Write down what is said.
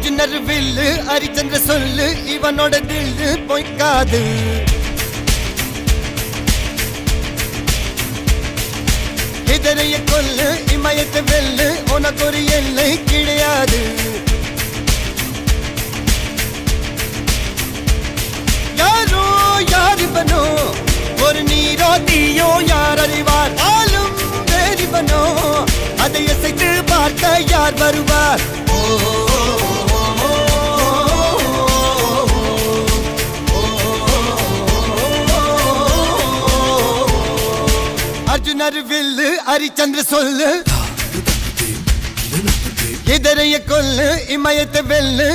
அர்ஜுனர் வில்லு ஹரிச்சந்திர சொல்லு இவனோட தில்லு பொய்க்காது எதிரைய கொல்லு இமயத்தை வெல்லு உனக்கு ஒரு எல்லை கிடையாது யாரோ யாரிவனோ ஒரு நீரோ தீயோ யார் அறிவார் ஆளும் வேறிவனோ அதை இசைத்து பார்க்க யார் வருவார் அர்ஜுனர் வில்லு ஹரிச்சந்திர சொல்லு எதிரைய கொல்லு இமயத்தை வெல்லு